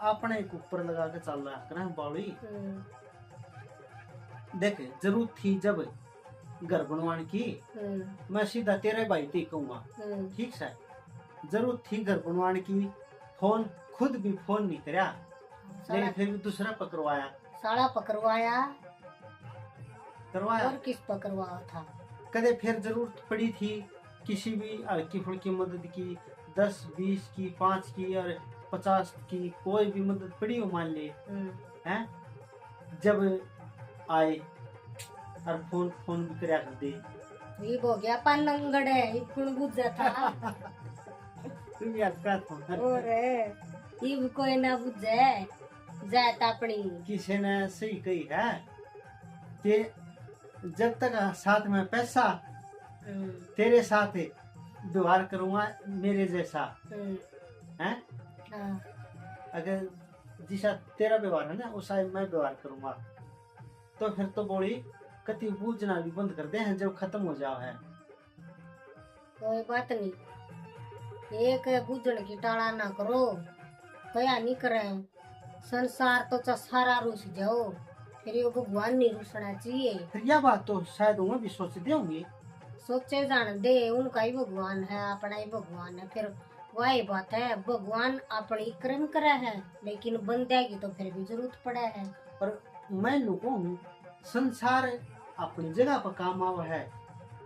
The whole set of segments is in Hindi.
अपने के ऊपर लगा के चल रहा करें बावड़ी। देखे जरूरत थी जब घर बनवाने की, मैं सीधा तेरे भाई ते कहूंगा, ठीक है। जरूरत थी घर बनवाने की, फोन खुद भी फोन नहीं करा, लेकिन फिर भी दूसरा पकड़वाया। साला पकड़वाया करवाया और किस पकड़वाया था? कदे फिर जरूरत पड़ी थी किसी भी हल्की फुल्की मदद की, 10 20 की, 5 की और 50 की, कोई भी मदद पड़ी हो मान ले, हैं जब आए और फोन फोन भी करया कर दे। ये हो गया पानंगड़ है, इकुण बुझा था। तुम याद का था और ये कोई ना बुझे जात अपनी। किसी ने सही कही है कि जब तक साथ में पैसा, तेरे साथ व्यवहार करूंगा मेरे जैसा, हैं अगर जैसा तेरा व्यवहार है ना उसा मैं व्यवहार करूंगा, तो फिर तो बोली कति बूझना भी बंद कर दे हैं जब खत्म हो जाओ है। कोई बात नहीं, एक बुझण की टाला ना करो, कया नहीं करे। संसार तो सारा रुस जाओ, फिर ये भगवान नहीं रुसना चाहिए। फिर यह बात तो शायद वो भी सोचते होंगे। सोचे जान दे, उनका ही भगवान है, अपना ही भगवान है। फिर वही बात है, भगवान अपनी कर्म करा है, लेकिन बंदे की तो फिर भी जरूरत पड़ा है। और मैं लोगों संसार अपनी जगह पर काम आवा है,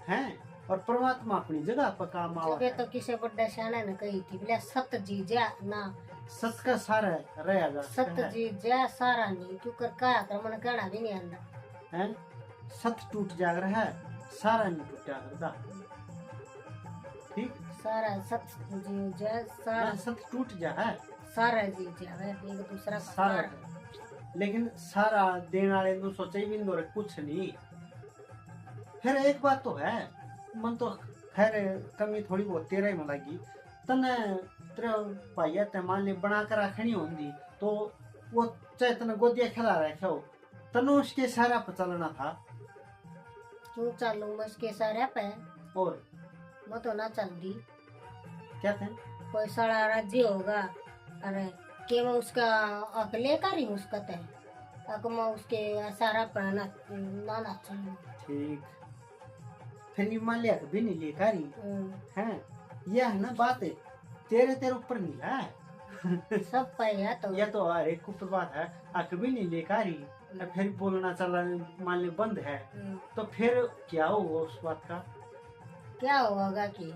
हैं और परमात्मा अपनी जगह पर काम आवा है। तो किसी बड़ा शाना ने कही थी, बोले सत जी जा ना, सत का सारा रहा जा सत जी जा सारा नहीं, क्योंकि क्या कर मन कहना भी नहीं आंदा है। सत टूट जाग रहा है, सारा नहीं टूटा करता, ठीक। सारा सत जी जा, सारा सत टूट जा है, सारा जी जा एक दूसरा सारा। लेकिन सारा देने वाले तो सोचे भी नहीं कुछ नहीं। फिर एक बात तो है, मन तो खैर कमी थोड़ी बहुत तेरा ही मिलेगी, तने तेरे भाइया ते मान ले बना कर रखनी होंगी तो वो चाहे तने गोदिया खिला रखे हो, तने उसके सारा पर चलना था। क्यों चलूं मैं उसके सारे पे? और मैं तो ना चल दी। क्या थे कोई सारा राज्य होगा, अरे के मैं उसका अकेले का रही उसका तय, अगर मैं उसके सारा पर ना चलूं। ठीक, फिर ये मान लिया कभी नहीं लेकर ही हैं, यह है ना बात है, तेरे ऊपर नहीं है। सब पे है तो यह तो हर एक ऊपर बात है, कभी नहीं लेकर ही फिर बोलना चला मान ले बंद है, तो फिर क्या होगा उस बात का? क्या होगा कि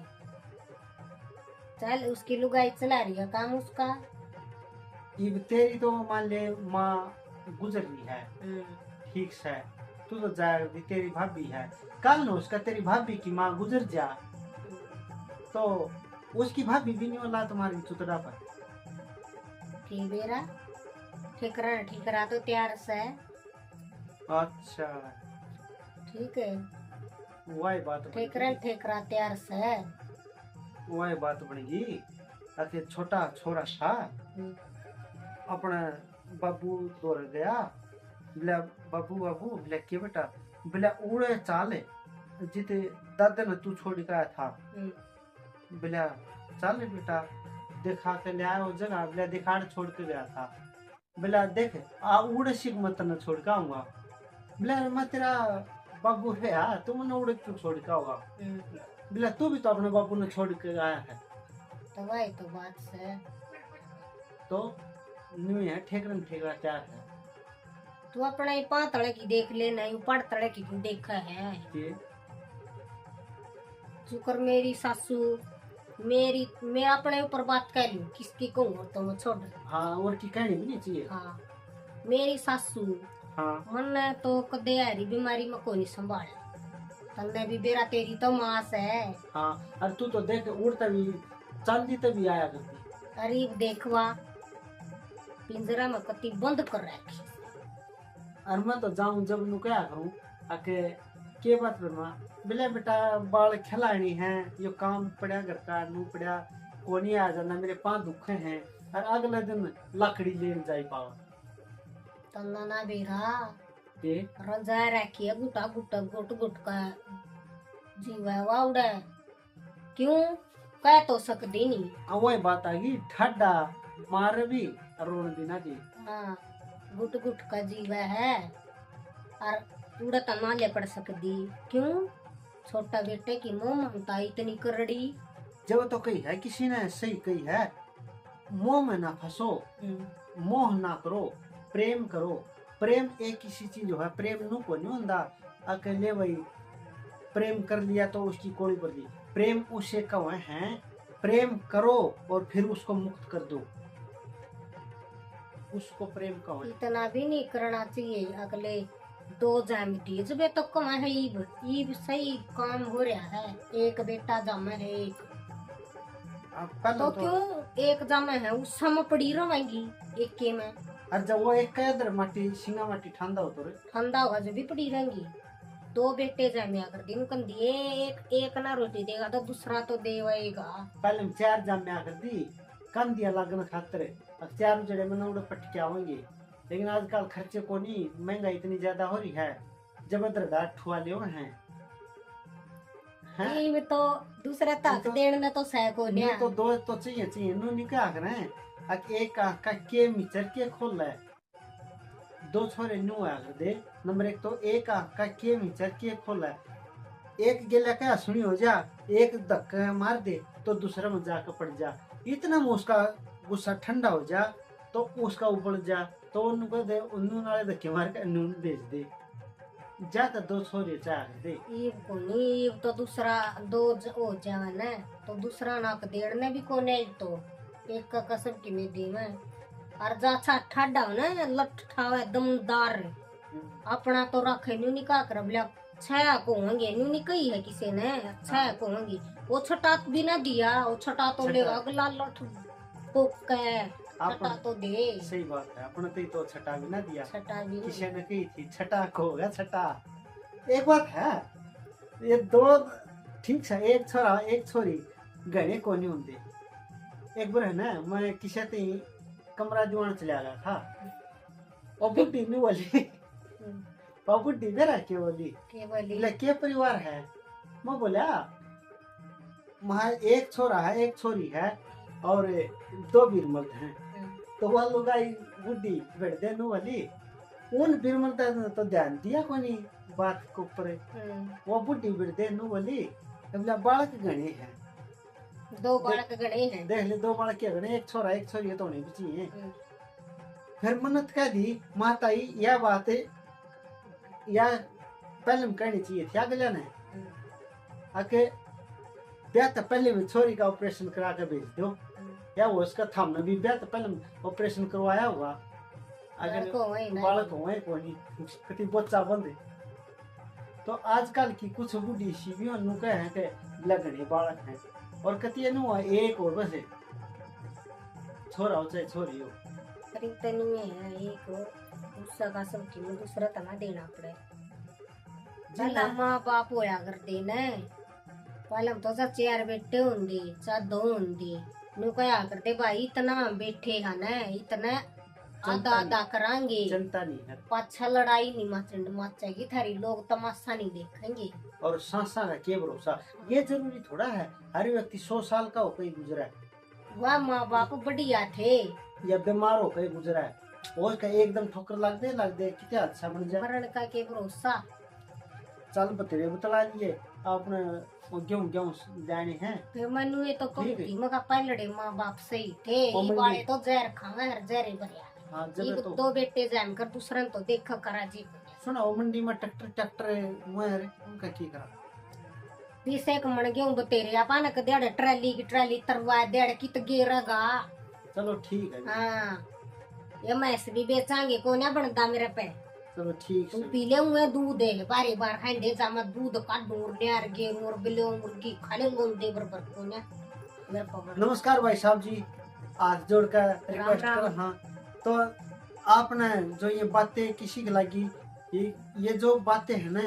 चल उसकी लुगाई चला रही है काम उसका। ये तेरी तो मान ले माँ गुजर रही है, ठीक है, तू तो जाएगी, तेरी भाभी है, कल ना उसका तेरी भाभी की माँ गुजर जा तो उसकी भाभी भी नहीं होला तुम्हारी चुतड़ा पर। ठीक बेरा ठिकरा तो तैयार से। अच्छा ठीक है, वही बात ठेकरा तैयार से, वही बात बनेगी। अरे छोटा छोरा था अपने बाबू दौड़ गया, बोला बाबू बाबू, बोला के बेटा, बोला उड़े चाले जिते दादा ने तू छोड़ गया था, बोला चल बेटा दिखा के ले आया वो जगह, बोला दिखाड़ छोड़ के गया था, बोला देख आ उड़े सीख मत न छोड़ के आऊंगा, बोला मैं तेरा बाबू है यार, तुम न उड़े क्यों छोड़ के आऊंगा, बोला तू भी तो अपने बाबू ने छोड़ के गया है। तो वही तो बात से तो नहीं है ठेकरा तैयार है। तू अपना ही पातड़े की देख ले, नहीं ऊपर तड़े की क्यों देखा है? शुक्र मेरी सासू मैं अपने ऊपर बात कर लूं, किसकी कहूँ और तो मैं छोड़। हाँ और की कहनी भी नहीं चाहिए। हाँ मेरी सासू, हाँ मन तो कदे हरी बीमारी में कोई नहीं संभाले, तन्ने भी बेरा तेरी तो मास है। हाँ और तू तो देख उड़ता भी चलती तभी आया करती। अरे देखवा पिंजरा में कति बंद कर रखी, और मैं तो जाऊं जब नु क्या करूं आके के बात करना, बोले बेटा बाल खिलानी है, यो काम पड़ा घर का नू पड़ा कोनी आ जाना, मेरे पांव दुखे हैं, और अगले दिन लकड़ी लेने जाई पावा। तन्ना ना बेरा ये रंजा रखी है, गुटा गुटा गुट गुट का जीवा वाउडा, क्यों कह तो सकती नहीं। वही बात आ गई, ठड्डा मार भी रोन देना जी। हाँ गुट गुट का जीवा है और पूरा तना ले पड़ सकती। क्यों? छोटा बेटे की मोह ममता इतनी करड़ी। जब तो कही है किसी ने सही कही है, मोह में ना फंसो, मोह ना करो, प्रेम करो। प्रेम एक किसी चीज जो है, प्रेम नु को नहीं होता अकेले वही प्रेम कर लिया तो उसकी कोड़ी पर दी। प्रेम उसे कहे हैं, प्रेम करो और फिर उसको मुक्त कर दो, उसको प्रेम कहो। इतना भी नहीं करना चाहिए। अगले दो जामिती जब तो कमा है ईब सही काम हो रहा है। एक बेटा जामे है एक तो क्यों एक जामे है उस समय पड़ी रहेंगी एक के में। और जब वो एक कदर माटी सिंगा माटी ठंडा हो तो रे ठंडा होगा जब भी पड़ी रहेंगी। दो बेटे जामे अगर दिन कन दिए एक ना रोटी देगा तो दूसरा तो देवेगा। पहले हम 4 जामे आकर दी कन दिया लगन खातर, अब 4 जड़े में उड़े पटके होंगे। लेकिन आजकल खर्चे को नहीं, महंगाई इतनी ज्यादा हो रही है, जबरदस्त ठुआ ले हैं। में तो दूसरा तक देने तो सह को नहीं तो दो तो चाहिए चाहिए नु नहीं क्या कर रहे हैं। अब एक का के मिचर के खोल है, दो छोरे नु आकर दे। नंबर 1 तो एक का के मिचर के खोल है, एक गेला क्या सुनी हो जा, एक धक्का मार दे तो दूसरा में जाकर पड़ जा। इतना में उसका गुस्सा ठंडा हो जा तो उसका उबल जा तो उनको दे उन्नू नाले धक्के मार के नून भेज दे जा तो दो छोरे चाह दे। ईब को नहीं ईब तो दूसरा दो हो जावे ना तो दूसरा नाक देड़ने भी को नहीं तो एक का कसम की में दी में और जा अच्छा ठाडा हो ना लठ ठावे दमदार अपना तो रखे न्यू निका कर बोला छाया को होंगे न्यू निकई है किसी ने छाया को होंगी। वो छटा भी ना दिया, वो छटा तो ले अगला लठ पोक के छटा तो दे। सही बात है, अपने तो छटा भी ना दिया, छटा भी किसी ने कही थी छटा को होगा छटा। एक बात है, ये दो ठीक है, एक छोरा एक छोरी गहने को नहीं होते। एक बार है ना मैं किसी ते कमरा जुआन चला गया था और बुढ़ी नहीं बोली और बुढ़ी मेरा क्या बोली के परिवार है। मैं बोला वहाँ एक छोरा है एक छोरी है और 2 वीर मर्द हैं। तो वह लोग आई बुढ़ी बैठ दे नु वाली उन वीर मर्द तो ध्यान दिया को नहीं बात को ऊपर। वो बुढ़ी बैठ दे नु वाली बोला बालक गणे हैं, 2 बालक गणे हैं, देख ले 2 बालक के गणे, एक छोरा एक छोरी तो होनी चाहिए। फिर मन्नत कह दी माताई यह बात है या पहले में कहनी चाहिए थी अगले ने आके ब्याह तो पहले में छोरी का ऑपरेशन करा के भेज दो, या वो उसका थामना भी ब्याह तो पहले ऑपरेशन करवाया हुआ अगर बालक हो कोई कति बच्चा बंदे। तो आजकल की कुछ बूढ़ी शिवियों नु कहे हैं कि लगने बालक हैं और कति नु एक और बस छोरा हो चाहे छोरी हो नहीं है एक दूसरा का सब की दूसरा तना देना पड़े। पहला माँ बाप होया कर देने पहले तो 4 बेटे होंगे 4 2 होंगे नु कहा करते भाई इतना बैठे है ना इतना आधा आधा करांगे जनता नहीं है पाछा लड़ाई नहीं मचेगी थारी लोग तमाशा नहीं देखेंगे। और सांसा का क्या भरोसा, ये जरूरी थोड़ा है हर व्यक्ति 100 साल का हो कहीं गुजरा है। वह माँ बाप बढ़िया थे या बीमार हो कहीं गुजरा है और का एकदम ठोकर लग दे कितना अच्छा बन जाए मरण का के भरोसा। चल बतेरे बतला लिए आपने गेहूं जाने हैं फिर मनु ये तो कहती मगा पहले माँ बाप सही थे ये वाले तो जहर खावा हर जहर बढ़िया। हाँ जब तो 2 बेटे जान कर दूसरा तो देख करा जी सुना वो मंडी में ट्रैक्टर मुहर उनका की करा 20 एक मन गेहूं बतेरे अपन के डेढ़ ट्राली की ट्राली तरवा डेढ़ की तो गिरेगा। चलो ठीक है हाँ ये मैस भी बेचांगे को ना बनता मेरे पे। चलो ठीक तू पी ले हुए दूध है बारी बार खांडे जामा दूध का दूर यार गेहूं और बिलो मुर्गी खाने गोंदे बरबर को ना मेरे पापा। नमस्कार भाई साहब जी, हाथ जोड़ कर रिक्वेस्ट कर। हाँ तो आपने जो ये बातें किसी की लगी ये जो बातें हैं ना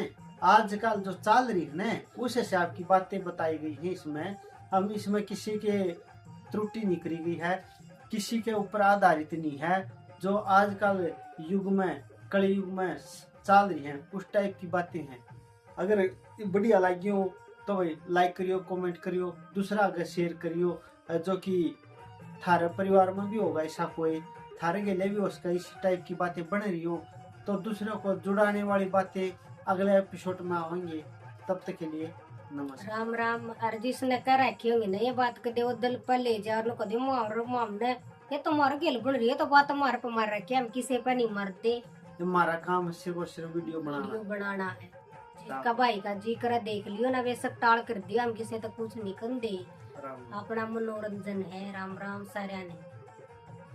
आजकल जो चल रही है ना उसे से आपकी बातें बताई गई है। इसमें हम इसमें किसी के त्रुटि नहीं करी गई है, किसी के ऊपर आधारित नहीं है। जो आजकल युग में कलि युग में चल रही है उस टाइप की बातें हैं। अगर बढ़िया लगी हो तो भाई लाइक करियो कमेंट करियो दूसरा अगर शेयर करियो जो कि थारे परिवार में भी होगा ऐसा कोई थारे के लिए भी उसका इस टाइप की बातें बन रही हो तो दूसरों को जुड़ाने वाली बातें अगले एपिसोड में आएंगे। तब तक के लिए नमस्कार। राम राम। और जिसने कर रखी होंगी ना ये बात कदे वो दिल पर ले जा और कदे मामने ये तो मार गेल बन रही है तो बात मार पर मार रखी हम किसी पर नहीं मरते। हमारा काम सिर्फ और सिर्फ वीडियो बनाना है। जिसका भाई का जी करे देख लियो ना वैसे टाल कर दिया हम किसी तो कुछ नहीं कर दे। अपना मनोरंजन है। राम राम सारे ने।